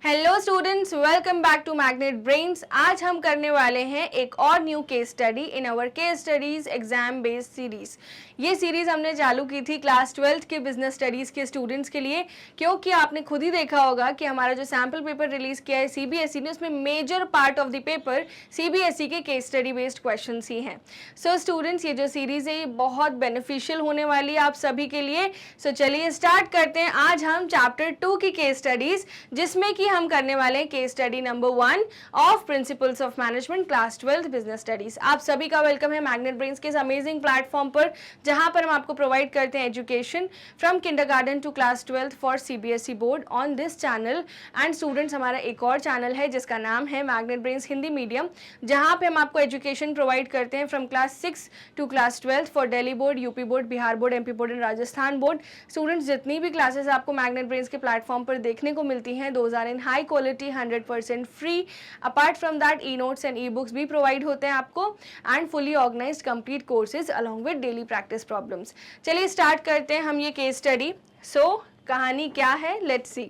Hello students, welcome back to Magnet Brains. आज हम करने वाले हैं एक और new case study in our case studies exam based series. ये सीरीज हमने चालू की थी क्लास 12th के बिजनेस स्टडीज के स्टूडेंट्स के लिए, क्योंकि आपने खुद ही देखा होगा कि हमारा जो सैम्पल पेपर रिलीज किया है सीबीएसई ने, उसमें major part of the paper CBSE के केस स्टडी बेस्ड क्वेश्चन ही हैं। सो स्टूडेंट्स, ये जो सीरीज है ये बहुत बेनिफिशियल होने वाली है आप सभी के लिए। सो चलिए स्टार्ट करते हैं। आज हम चैप्टर 2 की केस स्टडीज, जिसमें कि हम करने वाले हैं case study number 1 of principles of management class 12th business studies. आप सभी का वेलकम है मैग्नेट ब्रेन्स के इस अमेजिंग प्लेटफॉर्म पर, जहां पर हम आपको प्रोवाइड करते हैं education from kindergarten to class 12th for CBSE board on this channel. And students, हमारा एक और चैनल है जिसका नाम है मैग्नेट ब्रेन्स हिंदी मीडियम, जहां पे हम आपको एजुकेशन प्रोवाइड करते हैं from class 6 to class 12th for Delhi board, UP board, Bihar board, MP board and Rajasthan board. Students, जितनी भी क्लासेस आपको मैग्नेट ब्रेन्स के प्लेटफॉर्म पर देखने को मिलती हैं, those are in high quality, 100% free. Apart from that, e notes and e books भी प्रोवाइड होते हैं आपको, and fully organised complete courses along with daily practice problems. चलिए स्टार्ट करते हैं हम ये केस स्टडी। सो कहानी क्या है, let's see.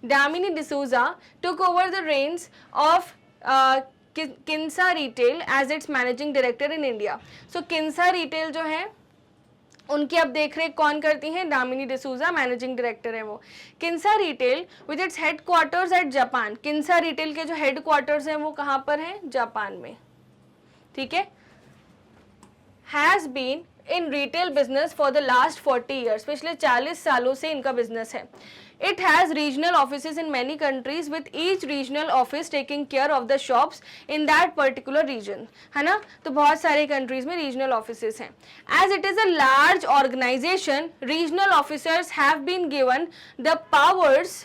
Damini D'Souza took over the reins of Kinsa retail as its managing director in India. So Kinsa retail जो है उनकी अब देख रेख कौन करती हैं? दामिनी डिसूजा मैनेजिंग डायरेक्टर है वो। Kinsa retail with its headquarters at Japan. Kinsa retail के जो हेडक्वार्टर्स हैं वो कहाँ पर हैं? जापान में, ठीक है। Has been in retail business for the last 40 years. पिछले 40 सालों से इनका बिजनेस है। It has regional offices in many countries, with each regional office taking care of the shops in that particular region, है ना। तो बहुत सारे countries में regional offices हैं। As it is a large organization, regional officers have been given the powers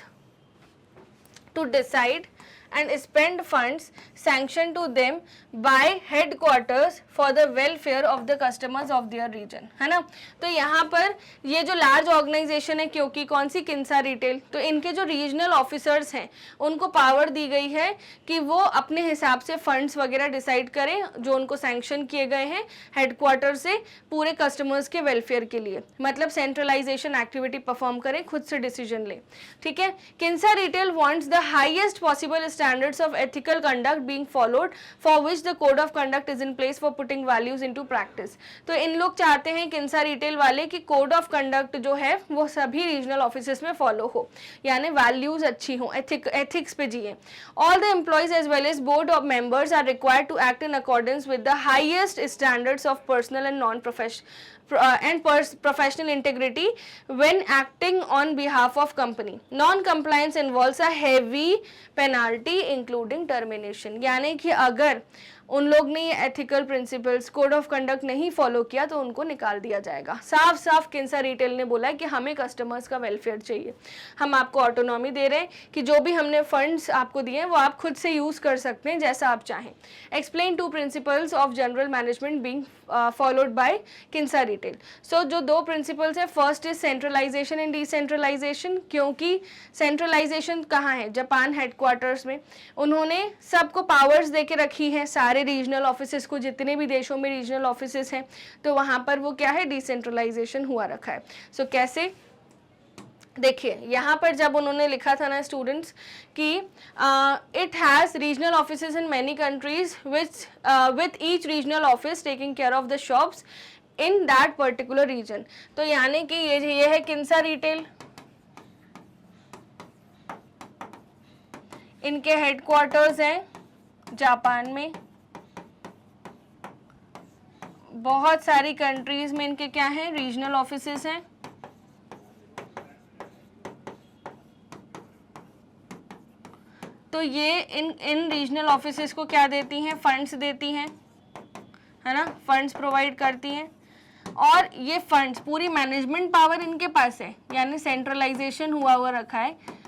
to decide and spend funds sanctioned to them by headquarters for the welfare of the customers of their region, है ना। तो यहाँ पर ये जो large organisation है, क्योंकि कौन सी? किंसा रिटेल, तो इनके जो रीजनल ऑफिसर्स हैं उनको पावर दी गई है कि वो अपने हिसाब से फंड्स वगैरह डिसाइड करें जो उनको सैंक्शन किए गए हैं हेडक्वार्टर से पूरे कस्टमर्स के वेलफेयर के लिए। मतलब सेंट्रलाइजेशन एक्टिविटी परफॉर्म करें, खुद से डिसीजन लें, ठीक है। किंसा retail wants the highest possible standards of ethical conduct being followed, for which the code of conduct is in place for putting values into practice। तो इन लोग चाहते हैं किंसा रिटेल वाले कि कोड ऑफ कंडक्ट जो है वो सभी रीजनल ऑफिसेस में फॉलो हो, यानी वैल्यूज अच्छी हो, एथिक्स पे जिए। All the employees as well as board of members are required to act in accordance with the highest standards of personal and non professional integrity when acting on behalf of company. Non-compliance involves a heavy penalty including termination। यानी कि अगर उन लोग ने ये ethical principles, code of conduct नहीं follow किया तो उनको निकाल दिया जाएगा। साफ साफ किंसा रिटेल ने बोला है कि हमें कस्टमर्स का वेलफेयर चाहिए, हम आपको ऑटोनॉमी दे रहे हैं कि जो भी हमने फंड्स आपको दिए हैं वो आप खुद से यूज़ कर सकते हैं जैसा आप चाहें। Explain 2 principles of general management being followed by Kinsa retail. So जो 2 प्रिंसिपल्स है, first is centralisation and decentralisation. क्योंकि सेंट्रलाइजेशन कहाँ है? जापान हेडक्वार्टर्स में। उन्होंने सबको पावर्स दे के रखी है, सारे रीजनल ऑफिसेस को, जितने भी देशों में रीजनल ऑफिसेस हैं, तो वहां पर वो क्या है? डिसेंट्रलाइजेशन हुआ रखा है। सो कैसे? देखिए यहाँ पर जब उन्होंने लिखा था ना स्टूडेंट्स कि it has regional offices in many countries with each regional office taking care of the shops in that particular region. तो यानी कि ये है किंसा रिटेल, इनके हेडक्वार्टर्स हैं जापान में। बहुत सारी कंट्रीज में इनके क्या हैं? रीजनल ऑफिसेस हैं। तो ये इन रीजनल ऑफिसेस को क्या देती हैं? फंड्स देती हैं, है ना, फंड्स प्रोवाइड करती हैं। और ये फंड्स, पूरी मैनेजमेंट पावर इनके पास है, यानी सेंट्रलाइजेशन हुआ रखा है।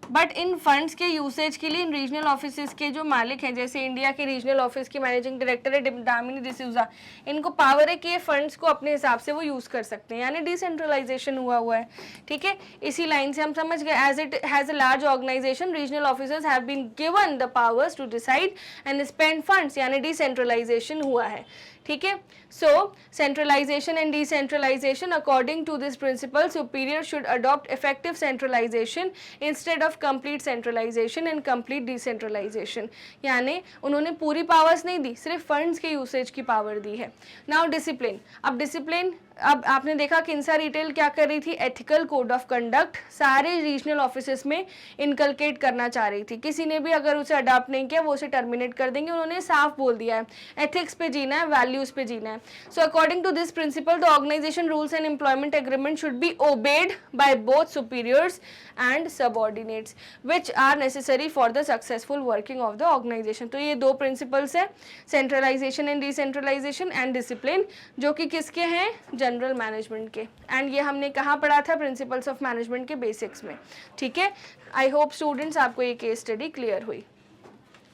बट इन फंड्स के यूसेज के लिए इन रीजनल ऑफिसेस के जो मालिक हैं, जैसे इंडिया के रीजनल ऑफिस की मैनेजिंग डायरेक्टर है दामिनी डिसूजा, इनको पावर है कि ये फंड्स को अपने हिसाब से वो यूज़ कर सकते हैं, यानी डिसेंट्रलाइजेशन हुआ है, ठीक है। इसी लाइन से हम समझ गए, as it has a large organisation regional officers have been given the powers to decide and spend funds, यानी डिसेंट्रलाइजेशन हुआ है, ठीक है। So centralisation and decentralisation, according to this principle superior should adopt effective centralisation instead of complete centralisation and complete decentralisation. यानी उन्होंने पूरी powers नहीं दी, सिर्फ फंड्स के यूसेज की पावर दी है। नाउ डिसिप्लिन, अब डिसिप्लिन, अब आपने देखा किंसा रिटेल क्या कर रही थी, एथिकल कोड ऑफ कंडक्ट सारे रीजनल ऑफिसेस में इनकलकेट करना चाह रही थी। किसी ने भी अगर उसे अडॉप्ट नहीं किया वो उसे टर्मिनेट कर देंगे। उन्होंने साफ बोल दिया है एथिक्स पे जीना है, वैल्यूज पे जीना है। So according to this principle the organisation rules and employment agreement should be obeyed by both superiors and subordinates which are necessary for the successful working of the organisation. तो ये दो principles है, centralisation and decentralisation and discipline, जो कि किसके हैं, general management के। And ये हमने कहाँ पढ़ा था, प्रिंसिपल्स ऑफ मैनेजमेंट के बेसिक्स में। ठीक है, आई होप स्टूडेंट्स आपको ये केस स्टडी क्लियर हुई।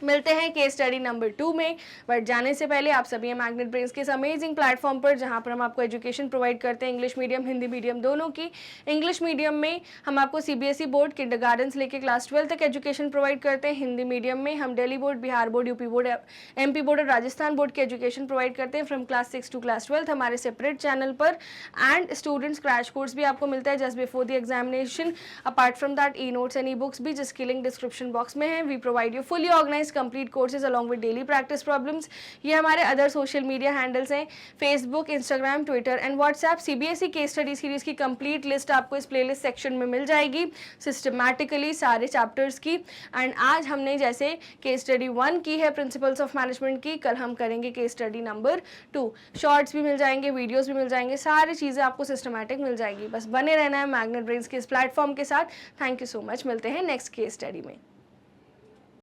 मिलते हैं केस स्टडी नंबर 2 में, बट जाने से पहले आप सभी मैग्नेट ब्रेन्स के इस अमेजिंग प्लेटफॉर्म पर, जहां पर हम आपको एजुकेशन प्रोवाइड करते हैं इंग्लिश मीडियम हिंदी मीडियम दोनों की। इंग्लिश मीडियम में हम आपको सीबीएसई बोर्ड किंडरगार्टन से लेकर क्लास 12 तक एजुकेशन प्रोवाइड करते हैं। हिंदी मीडियम में हम Delhi board, Bihar board, UP board, MP board और राजस्थान बोर्ड की एजुकेशन प्रोवाइड करते हैं फ्रॉम क्लास 6 टू क्लास 12 हमारे सेपरेट चैनल पर। एंड स्टूडेंट्स क्रैश कोर्स भी आपको मिलता है just before the examination. Apart from that e notes and e books भी, जिसकी लिंक डिस्क्रिप्शन बॉक्स में है। We provide you fully organise complete courses along with daily practice problems। ये हमारे अदर सोशल मीडिया हैंडल्स हैं, Facebook, Instagram, Twitter and WhatsApp. CBSE case study series की complete list आपको इस प्लेलिस्ट सेक्शन में मिल जाएगी सिस्टमैटिकली सारे चैप्टर्स की। एंड आज हमने जैसे केस स्टडी 1 की है प्रिंसिपल्स ऑफ मैनेजमेंट की, कल हम करेंगे केस स्टडी नंबर 2। शॉर्ट्स भी मिल जाएंगे, वीडियोस भी मिल जाएंगे, सारी चीज़ें आपको सिस्टमैटिक मिल जाएगी। बस बने रहना है मैग्नेट ब्रेन्स के इस प्लेटफॉर्म के साथ। थैंक यू सो मच, मिलते हैं नेक्स्ट केस स्टडी में।